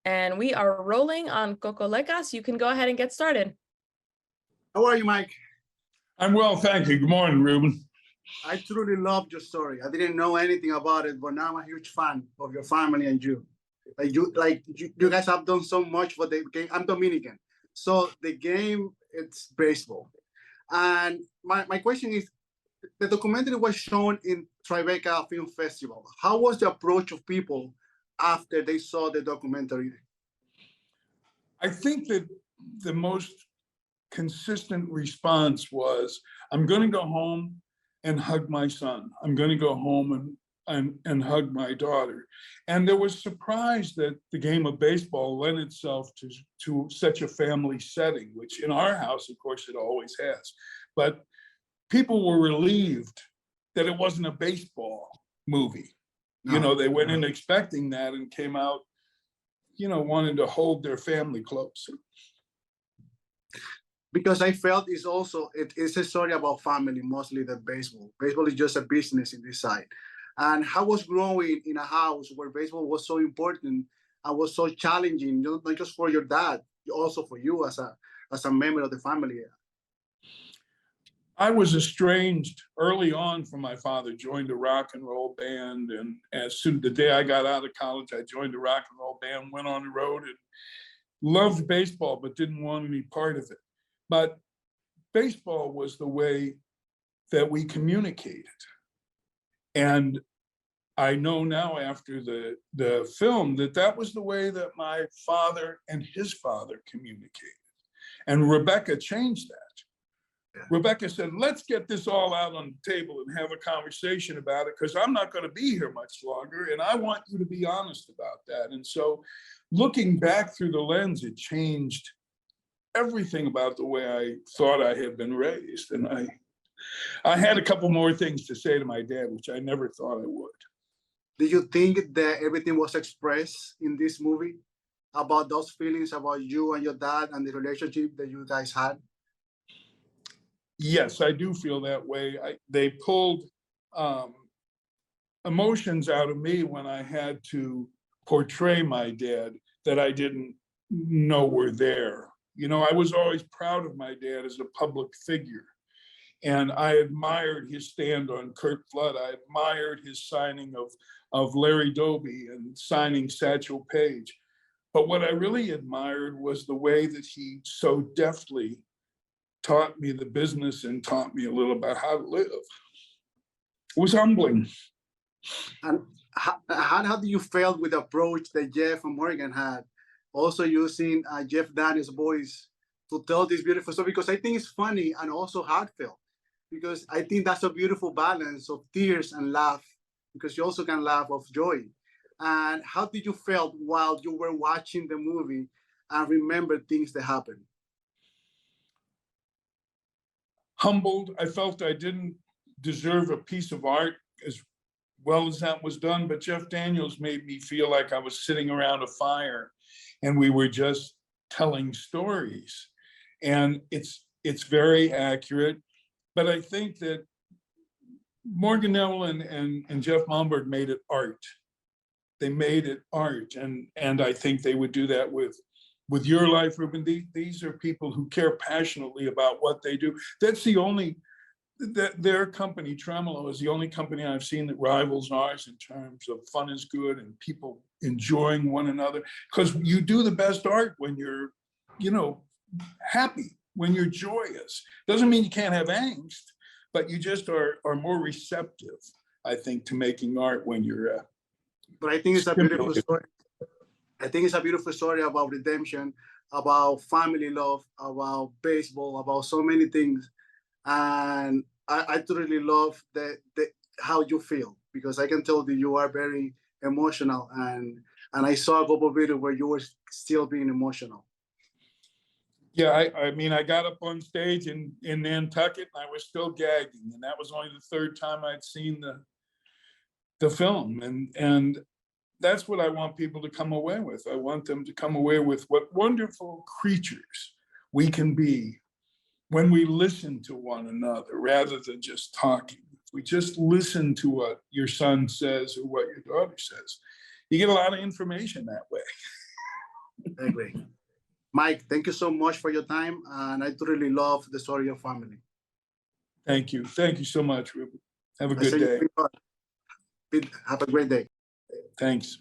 And we are rolling on Cocolecas. You can go ahead and get started. How are you, Mike? I'm well, thank you. Good morning, Ruben. I truly loved your story. I didn't know anything about it, but now I'm a huge fan of your family and you. You guys have done so much for the game. I'm Dominican, so the game it's baseball. And my question is, the documentary was shown in Tribeca Film Festival. How was the approach of people after they saw the documentary? I think that the most consistent response was, I'm going to go home and hug my son. I'm going to go home and hug my daughter. And there was surprise that the game of baseball lent itself to such a family setting, which in our house, of course, it always has. But people were relieved that it wasn't a baseball movie. No. You know, they went in expecting that and came out, you know, wanting to hold their family close. Because I felt it's a story about family, mostly than baseball. Baseball is just a business in this side. And how was growing in a house where baseball was so important and was so challenging, not just for your dad, also for you as a member of the family. I was estranged early on from my father, joined a rock and roll band. And as soon as the day I got out of college, I joined a rock and roll band, went on the road and loved baseball, but didn't want any part of it. But baseball was the way that we communicated. And I know now after the film that was the way that my father and his father communicated. And Rebecca changed that. Yeah. Rebecca said, let's get this all out on the table and have a conversation about it, because I'm not going to be here much longer. And I want you to be honest about that. And so looking back through the lens, it changed everything about the way I thought I had been raised. And I had a couple more things to say to my dad, which I never thought I would. Do you think that everything was expressed in this movie about those feelings about you and your dad and the relationship that you guys had? Yes, I do feel that way. They pulled emotions out of me when I had to portray my dad that I didn't know were there. You know, I was always proud of my dad as a public figure. And I admired his stand on Curt Flood. I admired his signing of Larry Doby and signing Satchel Paige. But what I really admired was the way that he so deftly taught me the business and taught me a little about how to live. It was humbling. And how do you feel with the approach that Jeff and Morgan had? Also using Jeff Daniels' voice to tell this beautiful story, because I think it's funny and also heartfelt, because I think that's a beautiful balance of tears and laugh, because you also can laugh of joy. And how did you feel while you were watching the movie and remember things that happened? Humbled. I felt I didn't deserve a piece of art as well as that was done, but Jeff Daniels made me feel like I was sitting around a fire and we were just telling stories. And it's very accurate. But I think that Morgan Neville and Jeff Malmberg made it art. They made it art. And I think they would do that with your life, Ruben. These are people who care passionately about what they do. That's the only, their company, Tremolo, is the only company I've seen that rivals ours in terms of fun is good and people enjoying one another. Because you do the best art when you're, you know, happy, when you're joyous. Doesn't mean you can't have angst, but you just are more receptive, I think, to making art when you're but I think it's a beautiful story. I think it's a beautiful story about redemption, about family love, about baseball, about so many things. And I truly love how you feel, because I can tell that you are very emotional. And I saw a couple of videos where you were still being emotional. Yeah, I mean, I got up on stage in Nantucket and I was still gagging. And that was only the third time I'd seen the film. And that's what I want people to come away with. I want them to come away with what wonderful creatures we can be when we listen to one another rather than just talking. If we just listen to what your son says or what your daughter says, you get a lot of information that way. I agree. Mike, thank you so much for your time, and I really love the story of your family. Thank you. Thank you so much, Ruben. Have a I good say day. have a great day. Thanks.